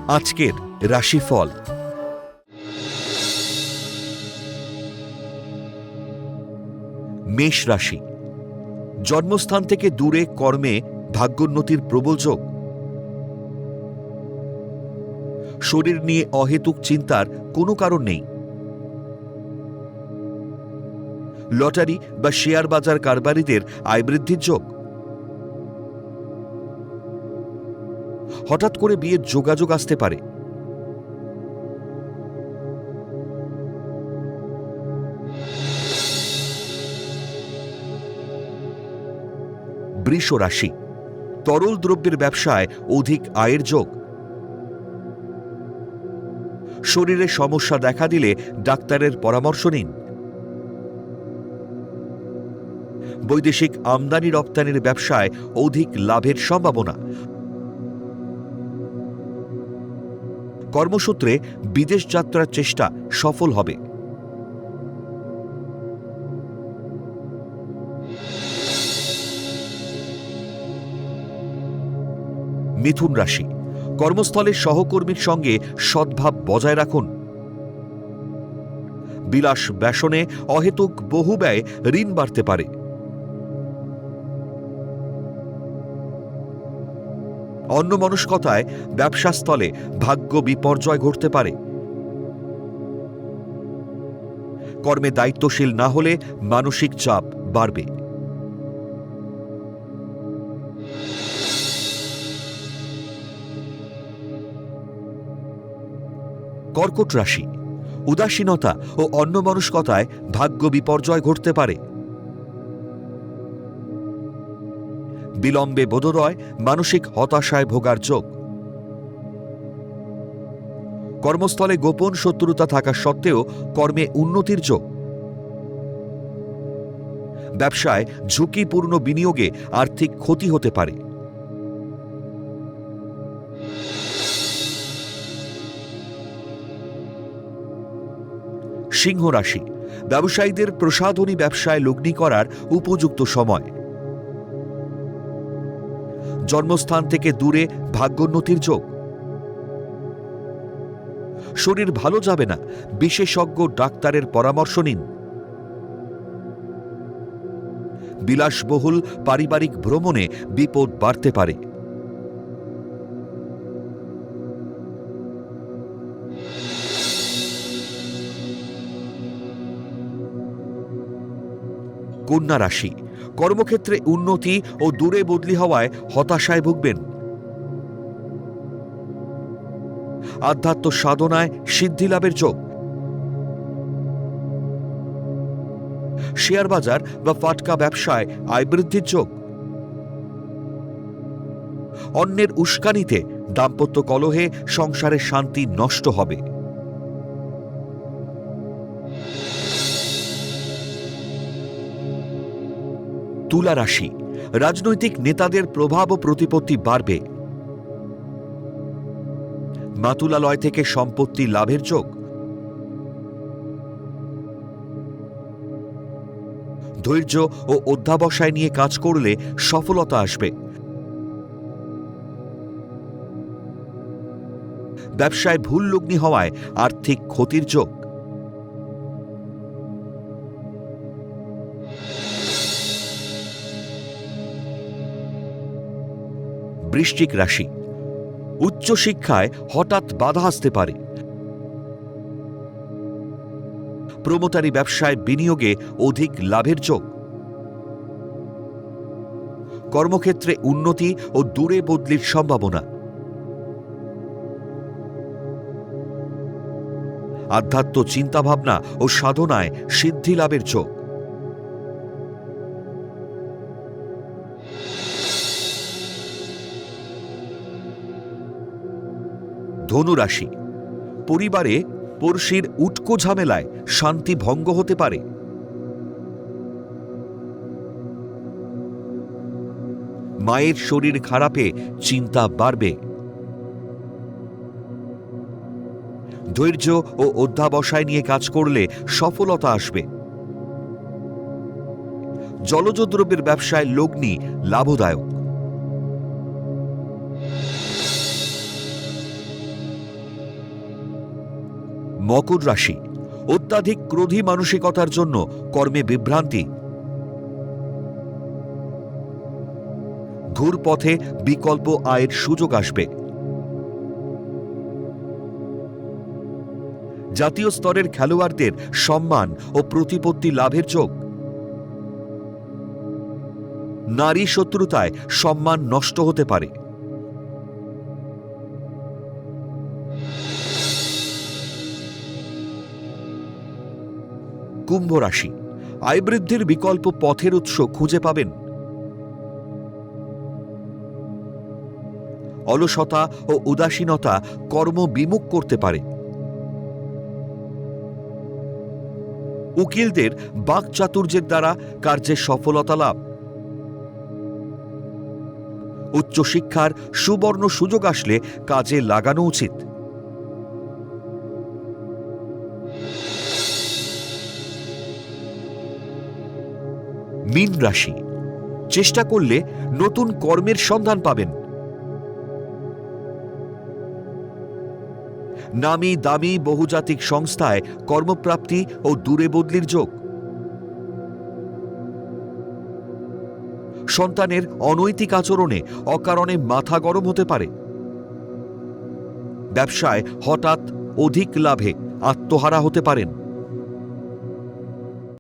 আজকের রাশিফল। মেষ রাশি, জন্মস্থান থেকে দূরে কর্মে ভাগ্যোন্নতির প্রবল যোগ। শরীর নিয়ে অহেতুক চিন্তার কোনো কারণ নেই। লটারি বা শেয়ার বাজার কারবারিদের আয় বৃদ্ধির যোগ। হঠাৎ করে বিয়ের যোগাযোগ আসতে পারে। বৃষ রাশি, তরল দ্রব্যের ব্যবসায় অধিক আয়ের যোগ। শরীরে সমস্যা দেখা দিলে ডাক্তারের পরামর্শ নিন। বৈদেশিক আমদানি রপ্তানির ব্যবসায় অধিক লাভের সম্ভাবনা। কর্মসূত্রে বিদেশ যাত্রার চেষ্টা সফল হবে। মিথুন রাশি, কর্মস্থলের সহকর্মীর সঙ্গে সদ্ভাব বজায় রাখুন। বিলাস ব্যসনে অহেতুক বহু ব্যয় ঋণ বাড়তে পারে। অন্যমনস্কতায় ব্যবসাস্থলে ভাগ্য বিপর্যয় ঘটতে পারে। কর্মে দায়িত্বশীল না হলে মানসিক চাপ বাড়বে। কর্কট রাশি, উদাসীনতা ও অন্যমনস্কতায় ভাগ্য বিপর্যয় ঘটতে পারে। বিলম্বে বোধোদয় মানসিক হতাশায় ভোগার যোগ। কর্মস্থলে গোপন শত্রুতা থাকা সত্ত্বেও কর্মে উন্নতির যোগ। ব্যবসায় ঝুঁকিপূর্ণ বিনিয়োগে আর্থিক ক্ষতি হতে পারে। সিংহ রাশি, ব্যবসায়ীদের প্রসাধনী ব্যবসায় লগ্নি করার উপযুক্ত সময়। জন্মস্থান থেকে দূরে ভাগ্যোন্নতির যোগ। শরীর ভালো যাবে না, বিশেষজ্ঞ ডাক্তারের পরামর্শ নিন। বিলাসবহুল পারিবারিক ভ্রমণে বিপদ বাড়তে পারে। কন্যা রাশি, কর্মক্ষেত্রে উন্নতি ও দূরে বদলি হওয়ায় হতাশায় ভুগবেন। আধ্যাত্ম সাধনায় সিদ্ধি লাভের যোগ। শেয়ার বাজার বা ফাটকা ব্যবসায় আয় বৃদ্ধির যোগ। অন্যের উস্কানিতে দাম্পত্য কলহে সংসারের শান্তি নষ্ট হবে। তুলা রাশি, রাজনৈতিক নেতাদের প্রভাব ও প্রতিপত্তি বাড়বে। মাতুলালয় থেকে সম্পত্তি লাভের যোগ। ধৈর্য ও অধ্যাবসায় নিয়ে কাজ করলে সফলতা আসবে। ব্যবসায় ভুল লগ্নি হওয়ায় আর্থিক ক্ষতির যোগ। বৃশ্চিক রাশি, উচ্চশিক্ষায় হঠাৎ বাধা আসতে পারে। প্রমোটারি ব্যবসায় বিনিয়োগে অধিক লাভের যোগ। কর্মক্ষেত্রে উন্নতি ও দূরে বদলির সম্ভাবনা। আধ্যাত্ম চিন্তাভাবনা ও সাধনায় সিদ্ধি লাভের যোগ। ধনু রাশি, পরিবারে পড়শির উটকো ঝামেলায় শান্তি ভঙ্গ হতে পারে। মায়ের শরীর খারাপে চিন্তা বাড়বে। ধৈর্য ও অধ্যাবসায় নিয়ে কাজ করলে সফলতা আসবে। জলজ দ্রব্যের ব্যবসায় লগ্নি লাভদায়ক। মকর রাশি, অত্যাধিক ক্রোধী মানসিকতার জন্য কর্মে বিভ্রান্তি। ঘুরপথে বিকল্প আয়ের সুযোগ আসবে। জাতীয় স্তরের খেলোয়াড়দের সম্মান ও প্রতিপত্তি লাভের যোগ। নারী শত্রুতায় সম্মান নষ্ট হতে পারে। কুম্ভ রাশি, আয় বৃদ্ধির বিকল্প পথের উৎস খুঁজে পাবেন। অলসতা ও উদাসীনতা কর্ম বিমুখ করতে পারে। উকিলদের বাকচাতুর্যের দ্বারা কার্যে সফলতা লাভ। উচ্চশিক্ষার সুবর্ণ সুযোগ আসলে কাজে লাগানো উচিত। মীন রাশি, চেষ্টা করলে নতুন কর্মের সন্ধান পাবেন। নামি দামি বহুজাতিক সংস্থায় কর্মপ্রাপ্তি ও দূরে বদলির যোগ। সন্তানের অনৈতিক আচরণে অকারণে মাথা গরম হতে পারে। ব্যবসায় হঠাৎ অধিক লাভে আত্মহারা হতে পারেন।